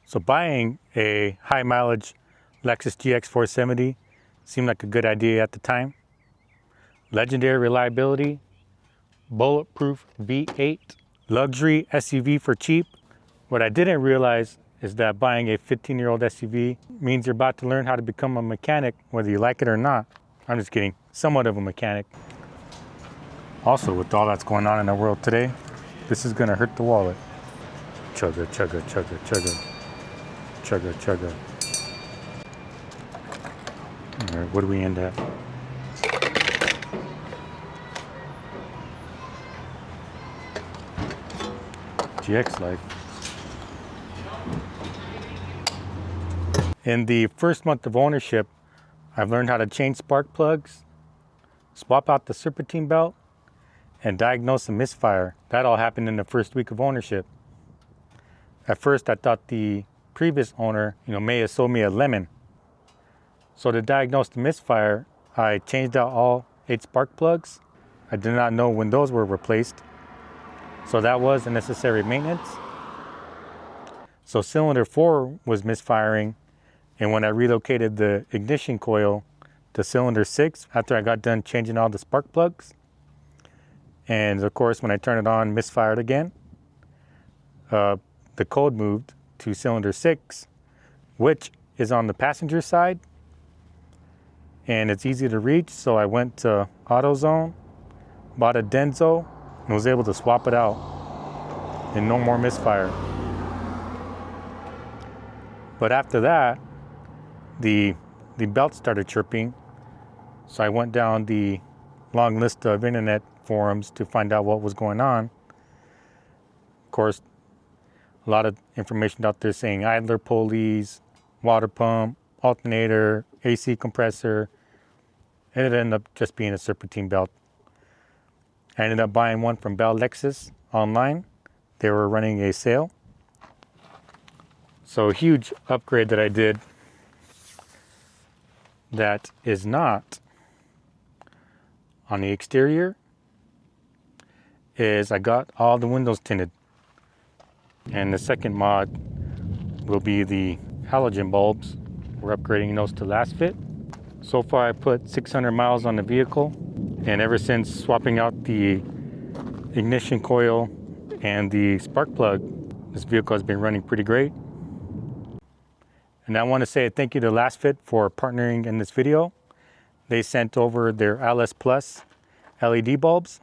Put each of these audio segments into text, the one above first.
So buying a high mileage Lexus GX470 seemed like a good idea at the time. Legendary reliability, bulletproof V8, luxury SUV for cheap. What I didn't realize is that buying a 15-year-old SUV means you're about to learn how to become a mechanic, whether you like it or not. I'm just kidding, somewhat of a mechanic. Also, with all that's going on in the world today, this is gonna hurt the wallet. Chugga, chugga, chugga, chugga. Chugga, chugga. All right, what do we end at? GX life. In the first month of ownership, I've learned how to change spark plugs, swap out the serpentine belt, and diagnose a misfire. That all happened in the first week of ownership. At first, I thought the previous owner, may have sold me a lemon. So to diagnose the misfire, I changed out all 8 spark plugs. I did not know when those were replaced. So that was a necessary maintenance. So cylinder 4 was misfiring. And when I relocated the ignition coil to cylinder 6, after I got done changing all the spark plugs, and of course, when I turned it on, misfired again, the code moved to cylinder 6, which is on the passenger side, and it's easy to reach. So I went to AutoZone, bought a Denso, and was able to swap it out, and no more misfire. But after that, the belt started chirping, so I went down the long list of internet forums to find out what was going on. Of course, a lot of information out there saying idler pulleys, water pump, alternator, AC compressor. It ended up just being a serpentine belt. I ended up buying one from Lexus online. They were running a sale. So a huge upgrade that I did that is not on the exterior is I got all the windows tinted. And the second mod will be the halogen bulbs. We're upgrading those to LASFIT. So far I put 600 miles on the vehicle, and ever since swapping out the ignition coil and the spark plug, this vehicle has been running pretty great. And I want to say thank you to LASFIT for partnering in this video. They sent over their LSplus LED bulbs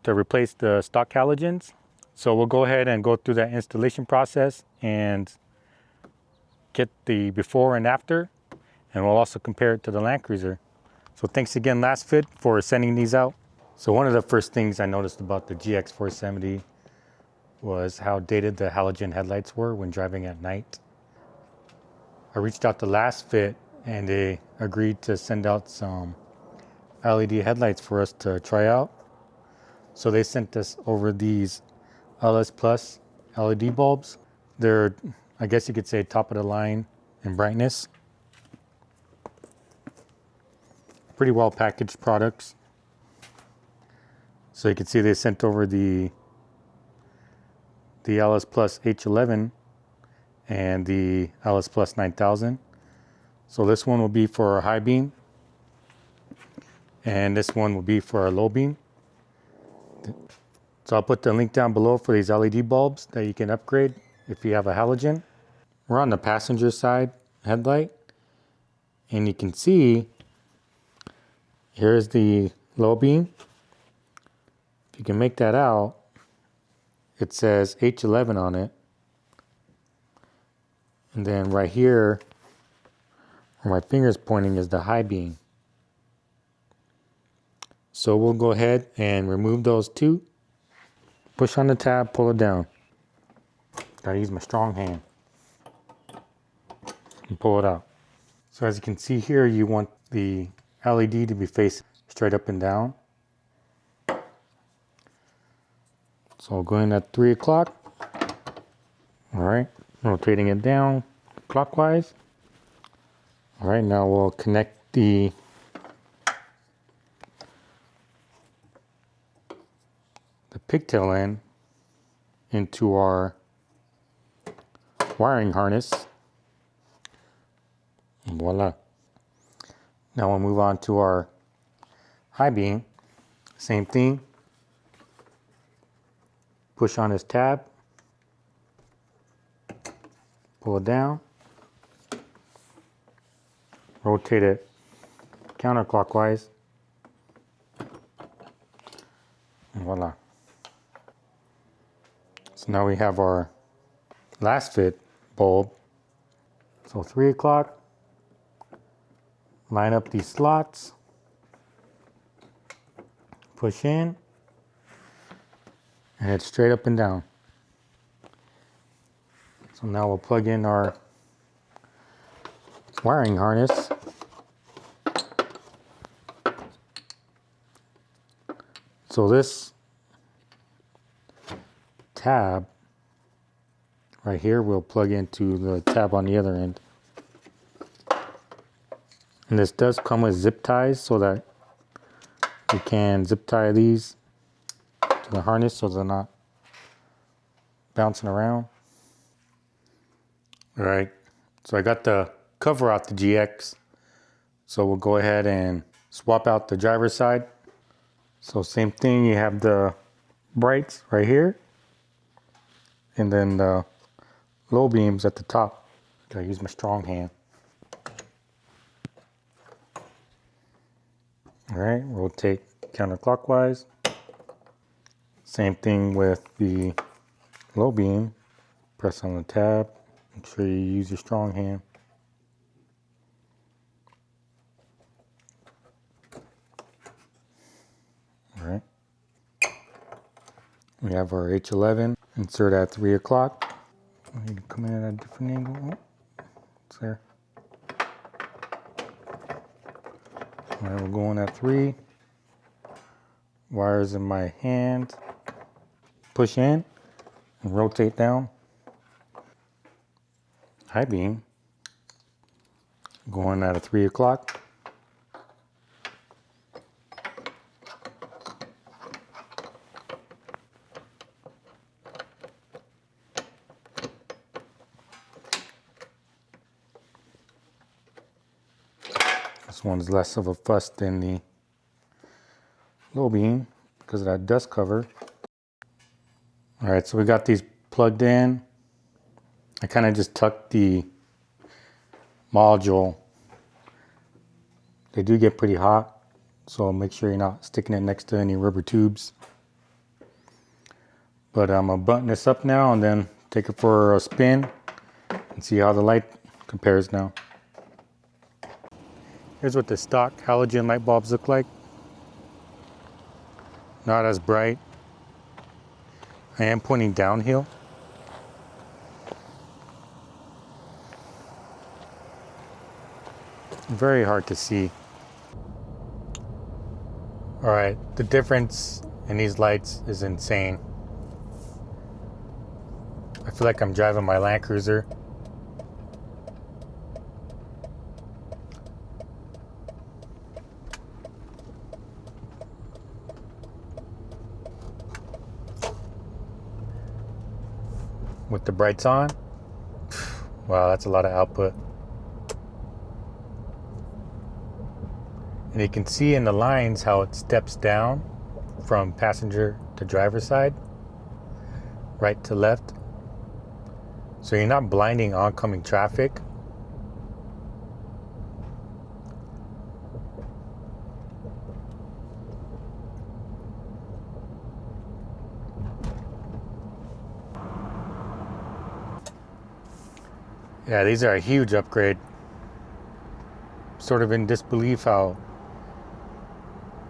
to replace the stock halogens. So we'll go ahead and go through that installation process and get the before and after, and we'll also compare it to the Land Cruiser. So thanks again, LASFIT, for sending these out. So one of the first things I noticed about the GX470 was how dated the halogen headlights were when driving at night. I reached out to LASFIT and they agreed to send out some LED headlights for us to try out. So they sent us over these LSplus LED bulbs. They're, I guess you could say, top of the line in brightness. Pretty well packaged products. So you can see they sent over the LSplus H11 and the LSplus 9000. So this one will be for our high beam, and this one will be for our low beam. So I'll put the link down below for these LED bulbs that you can upgrade if you have a halogen. We're on the passenger side headlight, and you can see here's the low beam. If you can make that out, it says H11 on it. And then right here, where my finger's pointing, is the high beam. So we'll go ahead and remove those two. Push on the tab, pull it down. Gotta use my strong hand and pull it out. So as you can see here, you want the LED to be facing straight up and down. So I'll go in at 3 o'clock. All right, rotating it down clockwise. All right, now we'll connect the pigtail end into our wiring harness. And voila. Now we'll move on to our high beam. Same thing. Push on this tab. Pull it down. Rotate it counterclockwise. And voila. So now we have our LASFIT bulb. So 3 o'clock. Line up these slots. Push in. And head straight up and down. So now we'll plug in our wiring harness. So this tab right here will plug into the tab on the other end. And this does come with zip ties so that you can zip tie these to the harness so they're not bouncing around. All right, so I got the cover out the GX. So we'll go ahead and swap out the driver's side. So same thing, you have the brights right here. And then the low beams at the top. Gotta use my strong hand. All right, rotate counterclockwise. Same thing with the low beam. Press on the tab. Make sure you use your strong hand. All right. We have our H11. Insert at 3 o'clock. I need to come in at a different angle. Oh, it's there. All right, we're going at 3. Wires in my hand. Push in and rotate down. High beam. Going at a 3 o'clock. This one's less of a fuss than the low beam because of that dust cover. All right, so we got these plugged in. I kind of just tucked the module. They do get pretty hot, so make sure you're not sticking it next to any rubber tubes. But I'm gonna button this up now and then take it for a spin and see how the light compares now. Here's what the stock halogen light bulbs look like. Not as bright. I am pointing downhill. Very hard to see. All right, the difference in these lights is insane. I feel like I'm driving my Land Cruiser. With the brights on. Wow, that's a lot of output. And you can see in the lines how it steps down from passenger to driver side, right to left. So you're not blinding oncoming traffic. Yeah, these are a huge upgrade. Sort of in disbelief how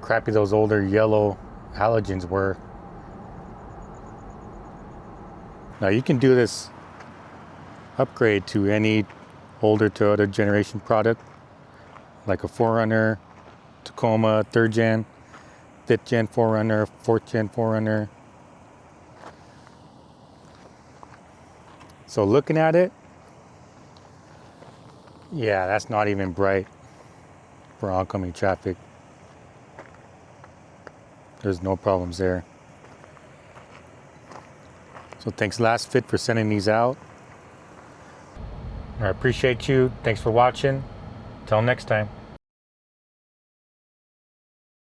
crappy those older yellow halogens were. Now you can do this upgrade to any older Toyota generation product, like a 4Runner, Tacoma, 3rd gen, 5th gen 4Runner, 4th gen 4Runner. So looking at it, yeah, that's not even bright for oncoming traffic. There's no problems there. So thanks LASFIT for sending these out. I appreciate you. Thanks for watching. Till next time.